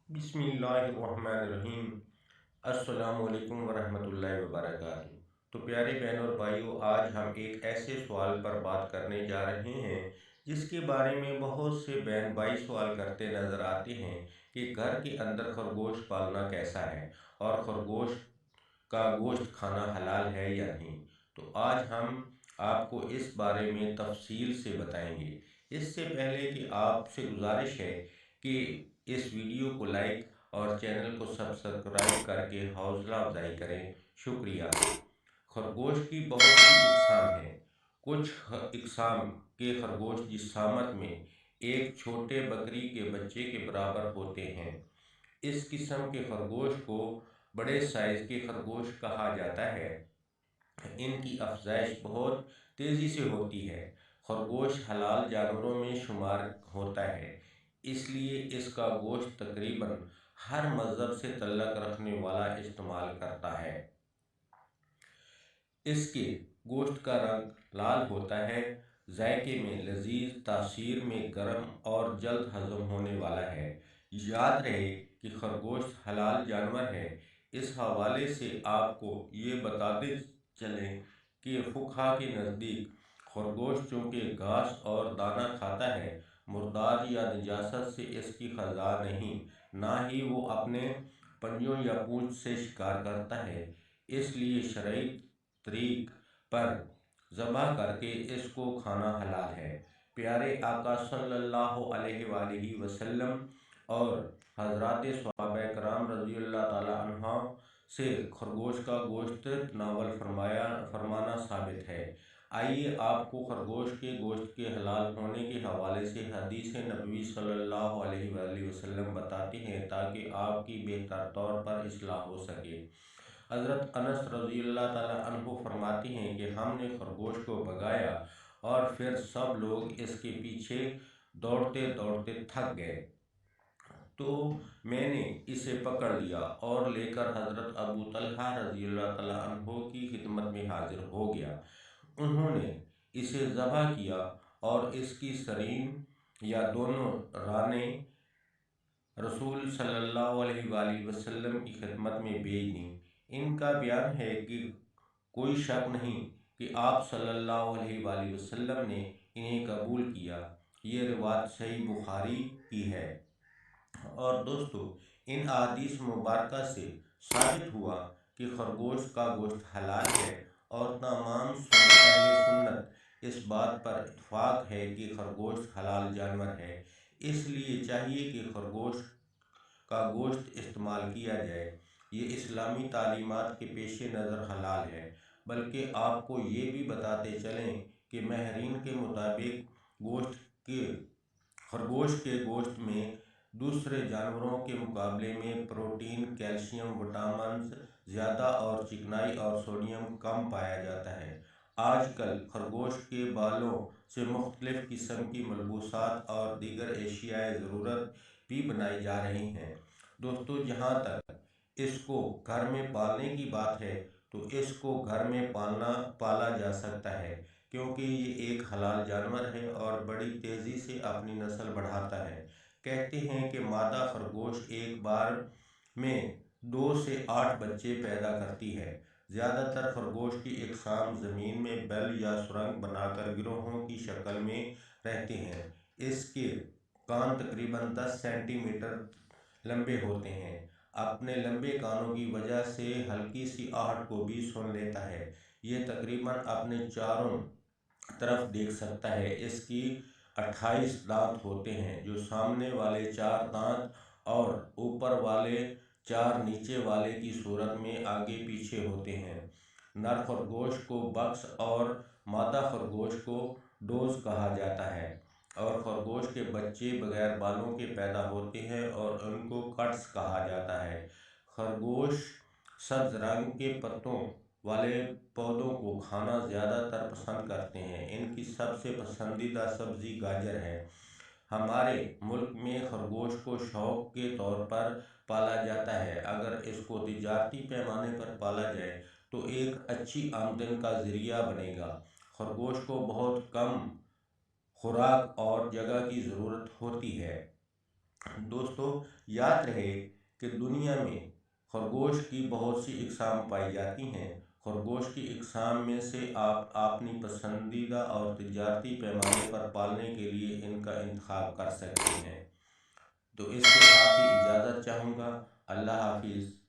बिस्मिल्लाहिर्रहमानिर्रहीम। अस्सलाम वालेकुम वरहमतुल्लाहि वबरकातुहू। तो प्यारे बहन और भाइयों, आज हम एक ऐसे सवाल पर बात करने जा रहे हैं जिसके बारे में बहुत से बहन भाई सवाल करते नज़र आते हैं कि घर के अंदर खरगोश पालना कैसा है और खरगोश का गोश्त खाना हलाल है या नहीं। तो आज हम आपको इस बारे में तफसील से बताएंगे। इससे पहले कि आपसे गुजारिश है कि इस वीडियो को लाइक और चैनल को सब्सक्राइब करके हौसला अफजाई करें। शुक्रिया। खरगोश की बहुत सी इकसाम हैं। कुछ इकसाम के खरगोश जिस्सामत में एक छोटे बकरी के बच्चे के बराबर होते हैं। इस किस्म के खरगोश को बड़े साइज के खरगोश कहा जाता है। इनकी अफजाइश बहुत तेज़ी से होती है। खरगोश हलाल जानवरों में शुमार होता है, इसलिए इसका गोश्त तकरीबन हर मज़हब से तल्लक रखने वाला इस्तेमाल करता है। इसके गोश्त का रंग लाल होता है, जायके में लजीज, तासीर में गर्म और जल्द हजम होने वाला है। याद रहे कि खरगोश हलाल जानवर है। इस हवाले से आपको ये बताते चलें कि फुकहा के नज़दीक खरगोश चूँकि घास और दाना खाता है, मुर्दाद या निजासत से इसकी ख़ज़ा नहीं, ना ही वो अपने पंजों या पूंछ से शिकार करता है। इसलिए शरई तरीक पर ज़बह करके इसको खाना हलाल है। प्यारे आका सल्लल्लाहु अलैहि वसल्लम और हज़रात सहाबा कराम रज़ियल्लाहु ताला अन्हुम से खरगोश का गोश्त तनावल फरमाना साबित है। आइए आपको खरगोश के गोश्त के हलाल होने के हवाले से हदीस नबवी सल्लल्लाहु अलैहि वसल्लम बताते हैं, ताकि आपकी बेहतर तौर पर इस्लाह हो सके। हज़रत अनस रज़ियल्लाहु ताला अन्हु फरमाते हैं कि हमने खरगोश को भगाया और फिर सब लोग इसके पीछे दौड़ते दौड़ते थक गए, तो मैंने इसे पकड़ लिया और लेकर हज़रत अबू तलहा रज़ियल्लाहु ताला अन्हु की खिदमत में हाजिर हो गया। उन्होंने इसे ज़बह किया और इसकी सरीन या दोनों रानें रसूल सल्लल्लाहु अलैहि वसल्लम की खिदमत में भेज दी। इनका बयान है कि कोई शक नहीं कि आप सल्लल्लाहु अलैहि वसल्लम ने इन्हें कबूल किया। ये रिवायत सही बुखारी की है। और दोस्तों, इन अहादीस मुबारक से साबित हुआ कि खरगोश का गोश्त हलाल है और तमाम अहले सुन्नत इस बात पर इत्फाक है कि खरगोश हलाल जानवर है। इसलिए चाहिए कि खरगोश का गोश्त इस्तेमाल किया जाए। ये इस्लामी तालीमात के पेश नज़र हलाल है। बल्कि आपको ये भी बताते चलें कि माहिरीन के मुताबिक गोश्त के खरगोश के गोश्त में दूसरे जानवरों के मुकाबले में प्रोटीन, कैल्शियम, विटामिन्स ज़्यादा और चिकनाई और सोडियम कम पाया जाता है। आजकल खरगोश के बालों से मुख्तलिफ किस्म की मलबूसात और दीगर एशियाए ज़रूरत भी बनाई जा रही हैं। दोस्तों, जहाँ तक इसको घर में पालने की बात है, तो इसको घर में पाला जा सकता है, क्योंकि ये एक हलाल जानवर है और बड़ी तेज़ी से अपनी नस्ल बढ़ाता है। कहते हैं कि मादा खरगोश एक बार में 2 से 8 बच्चे पैदा करती है। ज़्यादातर खरगोश की इकसाम ज़मीन में बेल या सुरंग बनाकर गिरोहों की शक्ल में रहते हैं। इसके कान तकरीबन 10 सेंटीमीटर लंबे होते हैं। अपने लंबे कानों की वजह से हल्की सी आहट को भी सुन लेता है। ये तकरीबन अपने चारों तरफ देख सकता है। इसकी 28 दांत होते हैं, जो सामने वाले 4 दांत और ऊपर वाले 4 नीचे वाले की सूरत में आगे पीछे होते हैं। नर खरगोश को बक्स और मादा खरगोश को डोज कहा जाता है। और खरगोश के बच्चे बगैर बालों के पैदा होते हैं और उनको कट्स कहा जाता है। खरगोश सब्ज रंग के पत्तों वाले पौधों को खाना ज़्यादातर पसंद करते हैं। इनकी सबसे पसंदीदा सब्ज़ी गाजर है। हमारे मुल्क में खरगोश को शौक के तौर पर पाला जाता है। अगर इसको तिजारती पैमाने पर पाला जाए तो एक अच्छी आमदन का ज़रिया बनेगा। खरगोश को बहुत कम खुराक और जगह की ज़रूरत होती है। دوستو، یاد رہے کہ دنیا میں خرگوش کی بہت سی اقسام پائی جاتی ہیں۔ خرگوش کی اقسام میں سے آپ اپنی پسندیدہ اور تجارتی پیمانے پر پالنے کے لیے ان کا انتخاب کر سکتے ہیں۔ تو اس کے ساتھ ہی اجازت چاہوں گا۔ اللہ حافظ۔